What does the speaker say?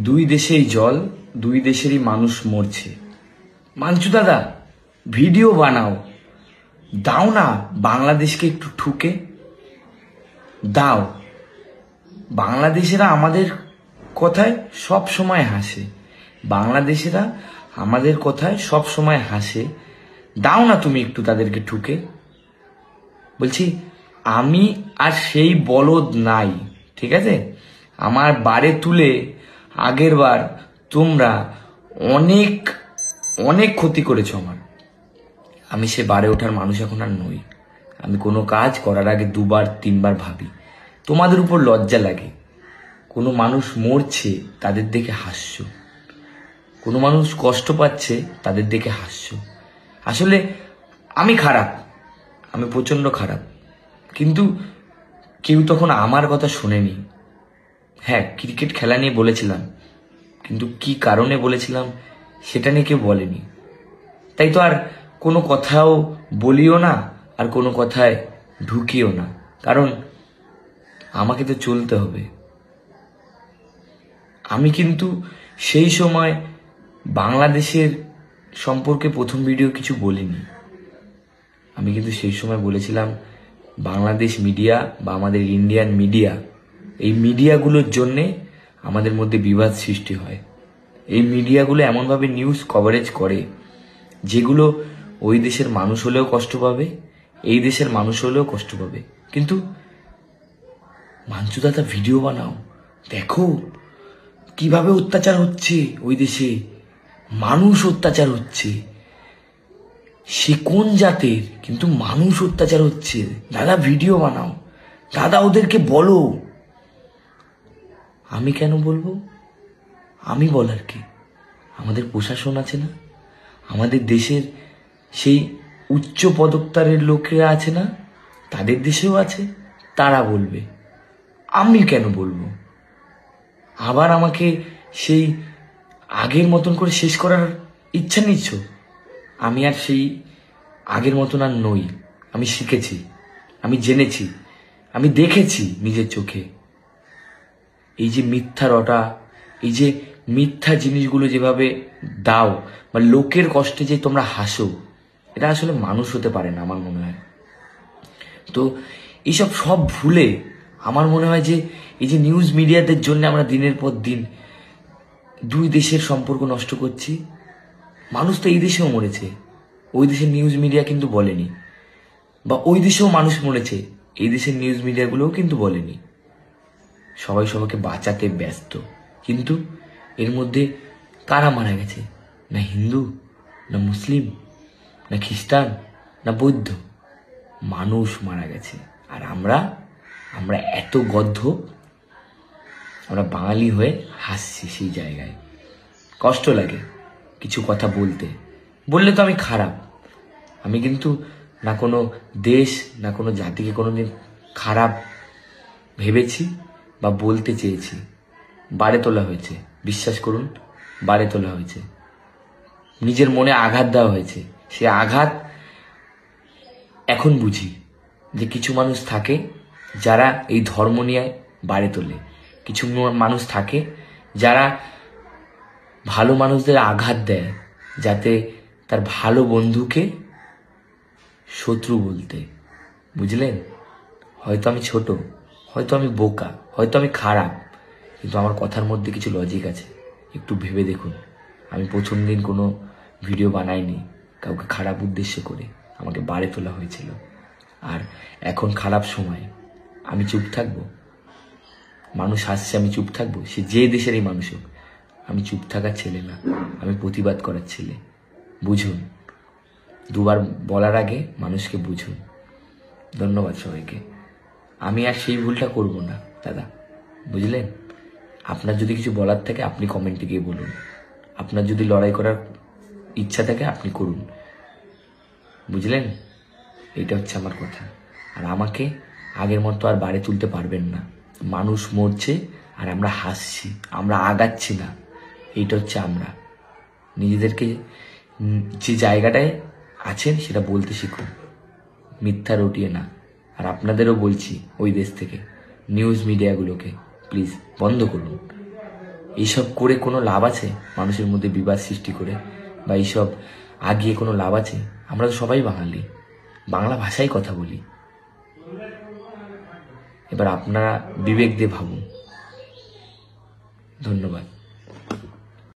দুই দেশেই জল, দুই দেশেরই মানুষ মরছে। মাঞ্চু দাদা ভিডিও বানাও, দাও না বাংলাদেশকে একটু ঠুকে দাও। বাংলাদেশিরা আমাদের কথায় সব সময় হাসে, বাংলাদেশিরা আমাদের কথায় সব সময় হাসে, দাও না তুমি একটু তাদেরকে ঠুকে। বলছি আমি আর সেই বলদ নাই, ঠিক আছে? আমার বারে তুলে আগের বার তোমরা অনেক অনেক ক্ষতি করেছো আমার। আমি সে বারে ওঠার মানুষ এখন আর নই। আমি কোনো কাজ করার আগে দুবার তিনবার ভাবি। তোমাদের উপর লজ্জা লাগে, কোনো মানুষ মরছে তাদের দেখে হাসছো, কোনো মানুষ কষ্ট পাচ্ছে তাদের দেখে হাসছো। আসলে আমি খারাপ, আমি প্রচন্ড খারাপ, কিন্তু কেউ তখন আমার কথা শোনেনি। হ্যাঁ, ক্রিকেট খেলা নিয়ে বলেছিলাম, কিন্তু কি কারণে বলেছিলাম সেটা নিয়ে কেউ বলেনি। তাই তো আর কোনো কথাও বলিও না, আর কোনো কথায় ঢুকিও না, কারণ আমাকে তো চলতে হবে। আমি কিন্তু সেই সময় বাংলাদেশের সম্পর্কে প্রথম ভিডিও কিছু বলিনি। আমি কিন্তু সেই সময় বলেছিলাম বাংলাদেশ মিডিয়া বা আমাদের ইন্ডিয়ান মিডিয়া, এই মিডিয়াগুলোর জন্যে আমাদের মধ্যে বিবাদ সৃষ্টি হয়। এই মিডিয়াগুলো এমনভাবে নিউজ কভারেজ করে যেগুলো ওই দেশের মানুষ হলেও কষ্ট পাবে, এই দেশের মানুষ হলেও কষ্ট পাবে। কিন্তু মাঞ্চু দাদা ভিডিও বানাও, দেখো কিভাবে অত্যাচার হচ্ছে ওই দেশে, মানুষ অত্যাচার হচ্ছে। সে কোন জাতের, কিন্তু মানুষ অত্যাচার হচ্ছে। দাদা ভিডিও বানাও, দাদা ওদেরকে বলো। আমি কেন বলবো? আমি বলার কি? আমাদের প্রশাসন আছে না, আমাদের দেশের সেই উচ্চ পদকতারের লোকেরা আছে না, তাদের দেশেও আছে, তারা বলবে। আমি কেন বলবো? আবার আমাকে সেই আগের মতন করে শেষ করার ইচ্ছা নিচ্ছ? আমি আর সেই আগের মতন আর নই। আমি শিখেছি, আমি জেনেছি, আমি দেখেছি নিজের চোখে। এই যে মিথ্যা রটা, এই যে মিথ্যা জিনিসগুলো যেভাবে দাও, বা লোকের কষ্টে যে তোমরা হাসো, এটা আসলে মানুষ হতে পারে না আমার মনে হয়। তো এইসব সব ভুলে আমার মনে হয় যে এই যে নিউজ মিডিয়াদের জন্য আমরা দিনের পর দিন দুই দেশের সম্পর্ক নষ্ট করছি। মানুষ তো এই দেশেও মরেছে, ওই দেশের নিউজ মিডিয়া কিন্তু বলেনি, বা ওই দেশেও মানুষ মরেছে, এই দেশের নিউজ মিডিয়াগুলোও কিন্তু বলেনি। সবাই সবাইকে বাঁচাতে ব্যস্ত, কিন্তু এর মধ্যে কারা মারা গেছে? না হিন্দু, না মুসলিম, না খ্রিস্টান, না বৌদ্ধ, মানুষ মারা গেছে। আর আমরা এত গদ্ধ, আমরা বাঙালি হয়ে হাসছি সেই জায়গায়। কষ্ট লাগে কিছু কথা বললে তো আমি খারাপ। আমি কিন্তু না কোনো দেশ না কোনো জাতিকে কোনোদিন খারাপ ভেবেছি বা বলতে চেয়েছি। বাড়ে তোলা হয়েছে, বিশ্বাস করুন, বাড়ে তোলা হয়েছে, নিজের মনে আঘাত দেওয়া হয়েছে। সে আঘাত এখন বুঝি যে কিছু মানুষ থাকে যারা এই ধর্ম নিয়ে বাড়ে তোলে, কিছু মানুষ থাকে যারা ভালো মানুষদের আঘাত দেয় যাতে তার ভালো বন্ধুকে শত্রু বলতে। বুঝলেন? হয়তো আমি ছোট, হয়তো আমি বোকা, হয়তো আমি খারাপ, কিন্তু আমার কথার মধ্যে কিছু লজিক আছে। একটু ভেবে দেখুন, আমি প্রথম দিন কোনো ভিডিও বানাইনি কাউকে খারাপ উদ্দেশ্য করে, আমাকে বাড়ে তোলা হয়েছিল। আর এখন খারাপ সময় আমি চুপ থাকবো? মানুষ হাসছে, আমি চুপ থাকবো? সে যে দেশেরই মানুষ হোক, আমি চুপ থাকার ছেলে না, আমি প্রতিবাদ করার ছেলে। বুঝুন, দুবার বলার আগে মানুষকে বুঝুন। ধন্যবাদ সবাইকে। আমি আর সেই ভুলটা করব না দাদা, বুঝলেন? আপনার যদি কিছু বলার থাকে আপনি কমেন্টে গিয়ে বলুন, আপনার যদি লড়াই করার ইচ্ছা থাকে আপনি করুন, বুঝলেন? এটা হচ্ছে আমার কথা। আর আমাকে আগের মতো আর বাড়ি তুলতে পারবেন না। মানুষ মরছে আর আমরা হাসছি, আমরা আগাচ্ছি না। এইটা হচ্ছে আমরা। নিজেদেরকে যে জায়গাটায় আছেন সেটা বলতে শিখুন, মিথ্যা রটিয়ে না। আর আপনাদেরও বলছি, ওই দেশ থেকে নিউজ মিডিয়াগুলোকে প্লিজ বন্ধ করুন। এইসব করে কোনো লাভ আছে? মানুষের মধ্যে বিবাদ সৃষ্টি করে বা এইসব আগিয়ে কোনো লাভ আছে? আমরা তো সবাই বাঙালি, বাংলা ভাষায় কথা বলি। এবার আপনারা বিবেক দিয়ে ভাবুন। ধন্যবাদ।